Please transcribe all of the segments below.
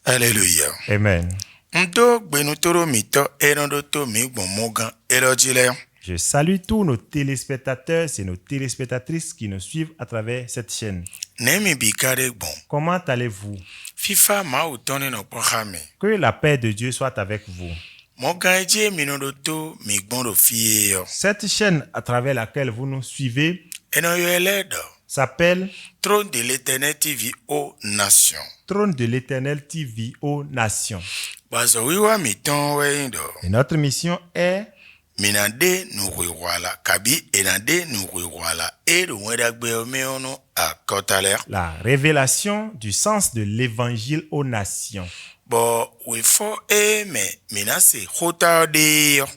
Alléluia. Amen. Je salue tous nos téléspectateurs et nos téléspectatrices qui nous suivent à travers cette chaîne. Comment allez-vous? Que la paix de Dieu soit avec vous. Cette chaîne à travers laquelle vous nous suivez s'appelle Trône de l'Éternel TV aux Nations. Trône de l'Éternel TV aux Nations. Et notre mission est la révélation du sens de l'évangile aux nations.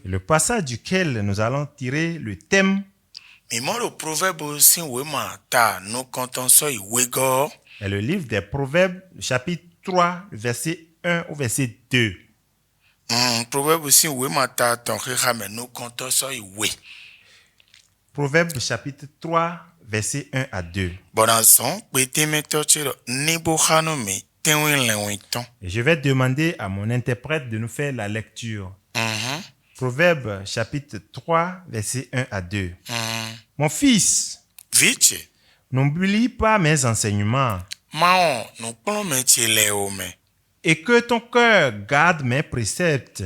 Le passage duquel nous allons tirer le thème est le livre des Proverbes, chapitre 3, verset 1 au verset 2. Proverbes chapitre 3, verset 1 à 2. Et je vais demander à mon interprète de nous faire la lecture. Proverbes chapitre 3, verset 1 à 2. Mon fils, n'oublie pas mes enseignements et que ton cœur garde mes préceptes,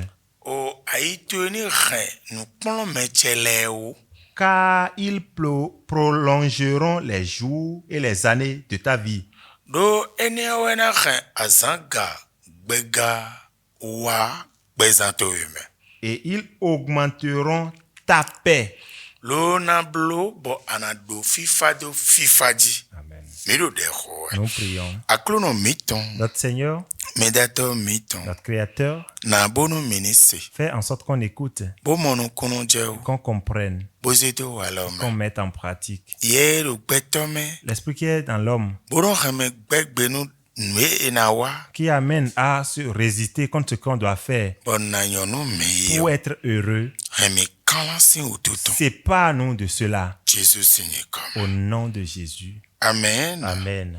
car ils prolongeront les jours et les années de ta vie. Et ils augmenteront ta paix. Amen. Nous prions. Notre Seigneur, notre Créateur, fait en sorte qu'on écoute, qu'on comprenne, qu'on mette en pratique. L'esprit qui est dans l'homme, qui amène à se résister contre ce qu'on doit faire pour être heureux, sépare-nous de cela. Au nom de Jésus. Amen. Amen.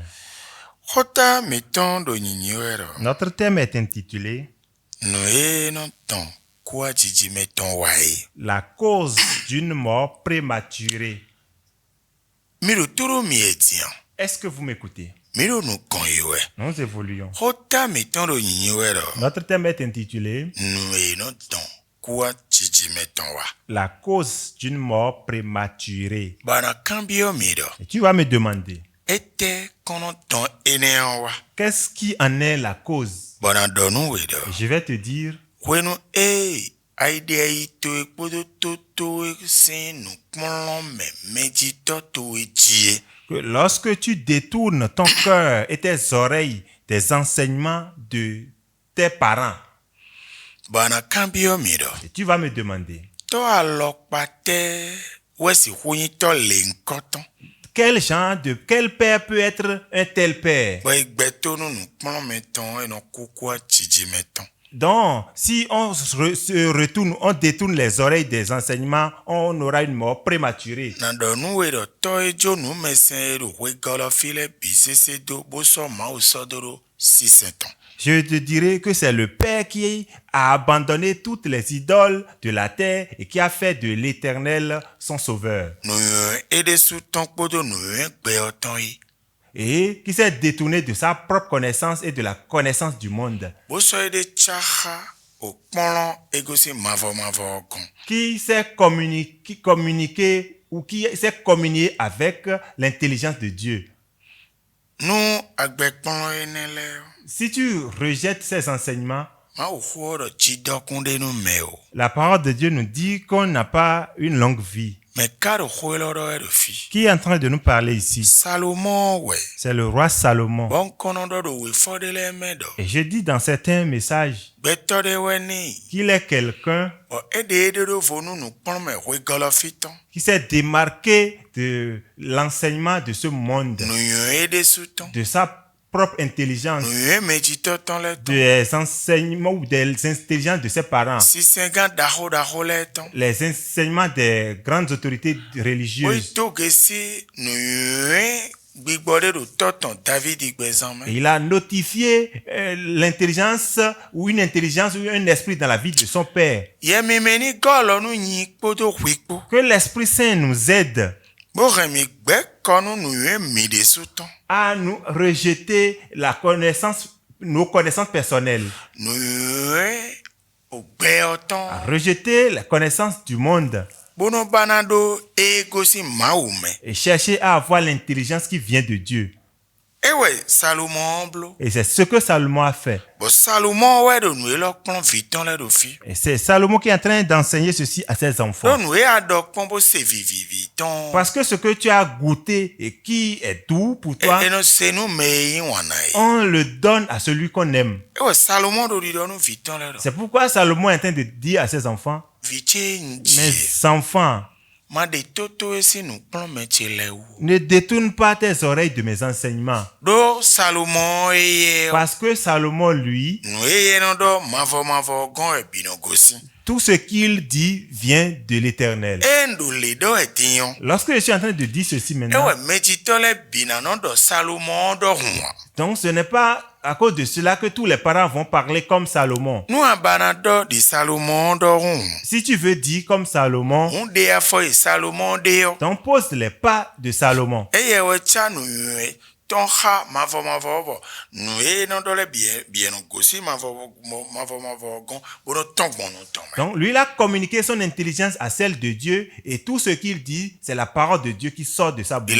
Notre thème est intitulé La cause d'une mort prématurée. Est-ce que vous m'écoutez? Nous évoluons. Notre thème est intitulé La cause d'une mort prématurée. Et tu vas me demander, qu'est-ce qui en est la cause? Et je vais te dire, que lorsque tu détournes ton cœur et tes oreilles des enseignements de tes parents, et tu vas me demander, quel père peut être un tel père? Donc, si on on détourne les oreilles des enseignements, on aura une mort prématurée. Je te dirai que c'est le Père qui a abandonné toutes les idoles de la terre et qui a fait de l'Éternel son sauveur. Et qui s'est détourné de sa propre connaissance et de la connaissance du monde. Qui s'est communiqué ou qui s'est communié avec l'intelligence de Dieu. Si tu rejettes ces enseignements, la parole de Dieu nous dit qu'on n'a pas une longue vie. Qui est en train de nous parler ici? C'est le roi Salomon. Et je dis dans certains messages qu'il est quelqu'un qui s'est démarqué de l'enseignement de ce monde, de sa propre intelligence, des enseignements ou des intelligences de ses parents, les enseignements des grandes autorités religieuses. Et il a notifié l'intelligence ou une intelligence ou un esprit dans la vie de son père. Que l'Esprit Saint nous aide à nous rejeter la connaissance, nos connaissances personnelles, à rejeter la connaissance du monde et chercher à avoir l'intelligence qui vient de Dieu. Et c'est ce que Salomon a fait. Et c'est Salomon qui est en train d'enseigner ceci à ses enfants. Parce que ce que tu as goûté et qui est doux pour toi, on le donne à celui qu'on aime. C'est pourquoi Salomon est en train de dire à ses enfants, mes enfants, ne détourne pas tes oreilles de mes enseignements. Parce que Salomon, lui, tout ce qu'il dit vient de l'Éternel. Lorsque je suis en train de dire ceci maintenant, donc ce n'est pas à cause de cela que tous les parents vont parler comme Salomon. Si tu veux dire comme Salomon, donc pose les pas de Salomon. Donc lui, il a communiqué son intelligence à celle de Dieu et tout ce qu'il dit, c'est la parole de Dieu qui sort de sa bouche.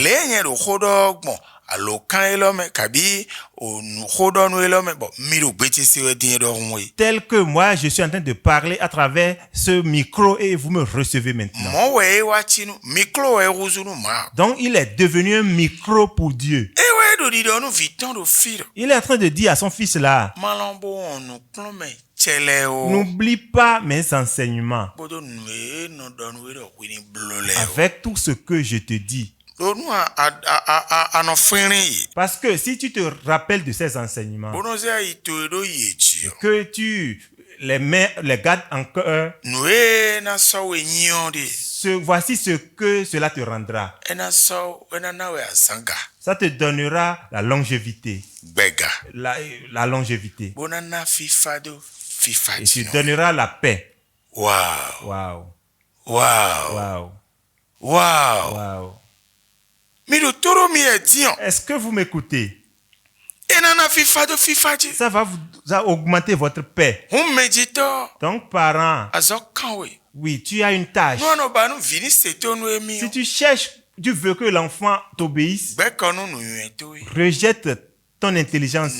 Tel que moi, je suis en train de parler à travers ce micro et vous me recevez maintenant. Donc il est devenu un micro pour Dieu. Il est en train de dire à son fils là, n'oublie pas mes enseignements avec tout ce que je te dis. Parce que si tu te rappelles de ces enseignements, que tu les gardes en cœur, voici ce que cela te rendra. Ça te donnera la longévité. La longévité. Et tu donneras la paix. Wow. Wow. Wow. Wow. Wow. Wow. Est-ce Est-ce que vous m'écoutez? Ça va vous augmenter votre paix. Donc, parents, oui, tu as une tâche. Si tu cherches, tu veux que l'enfant t'obéisse, rejette ton intelligence,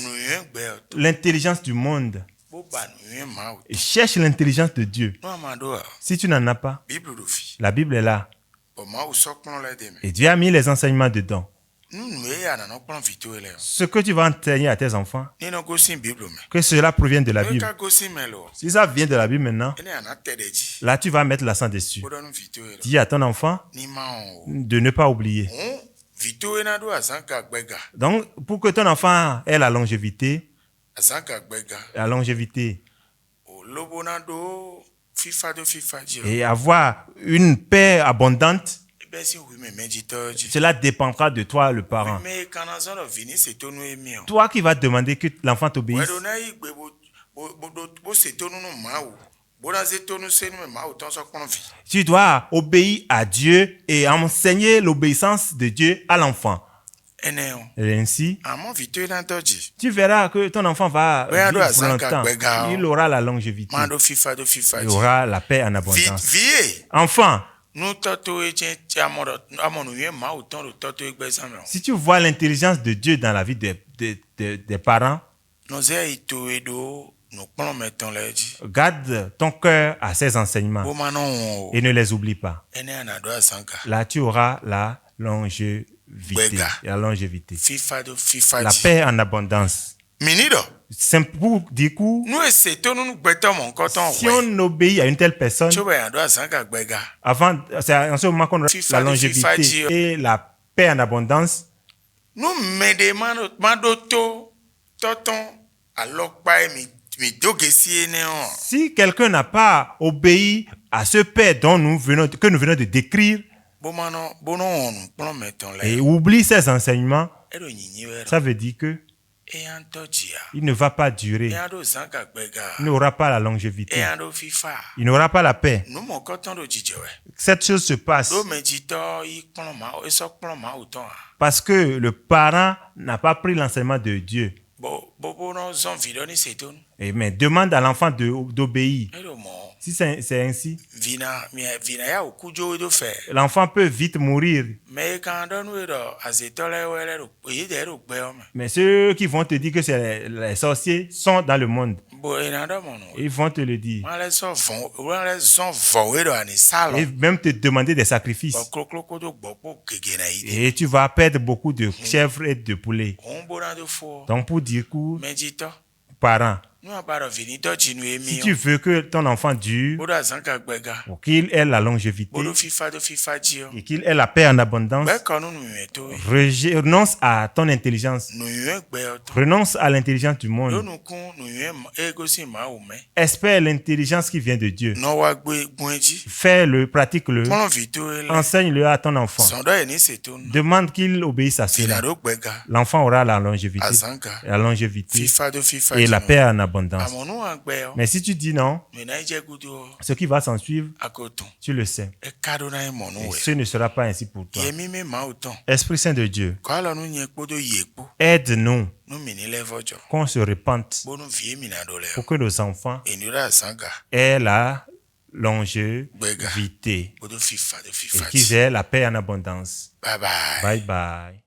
l'intelligence du monde, et cherche l'intelligence de Dieu. Si tu n'en as pas, la Bible est là. Et Dieu a mis les enseignements dedans. Ce que tu vas enseigner à tes enfants, que cela provienne de la Bible. Si ça vient de la Bible maintenant, là tu vas mettre l'accent dessus. Dis à ton enfant de ne pas oublier. Donc, pour que ton enfant ait la longévité, et avoir une paix abondante, Cela dépendra de toi, le parent. Toi qui vas demander que l'enfant t'obéisse. Tu dois obéir à Dieu et enseigner l'obéissance de Dieu à l'enfant. Et ainsi, tu verras que ton enfant va vivre longtemps. Il aura la longévité. Il aura la paix en abondance. Enfant, si tu vois l'intelligence de Dieu dans la vie des parents, garde ton cœur à ses enseignements et ne les oublie pas. Là, tu auras la longévité. La paix en abondance. C'est pour du coup, si on obéit à une telle personne, avant, c'est en ce moment qu'on aura la longévité et la paix en abondance. Si quelqu'un n'a pas obéi à ce Père que nous venons de décrire, et oublie ses enseignements, ça veut dire que il ne va pas durer. Il n'aura pas la longévité. Il n'aura pas la paix. Cette chose se passe parce que le parent n'a pas pris l'enseignement de Dieu. Mais demande à l'enfant d'obéir. Si c'est ainsi, l'enfant peut vite mourir. Mais ceux qui vont te dire que c'est les sorciers sont dans le monde. Ils vont te le dire. Et même te demander des sacrifices. Et tu vas perdre beaucoup de chèvres et de poulets. Donc pour dire que, parents, si tu veux que ton enfant dure, pour qu'il ait la longévité et qu'il ait la paix en abondance, renonce à ton intelligence. Renonce à l'intelligence du monde. Espère l'intelligence qui vient de Dieu. Fais-le, pratique-le. Enseigne-le à ton enfant. Demande qu'il obéisse à cela. L'enfant aura la longévité et la paix en abondance. Mais si tu dis non, ce qui va s'en suivre, tu le sais. Et ce ne sera pas ainsi pour toi. Esprit Saint de Dieu, aide-nous qu'on se repente pour que nos enfants aient la longévité et qu'ils aient la paix en abondance. Bye bye.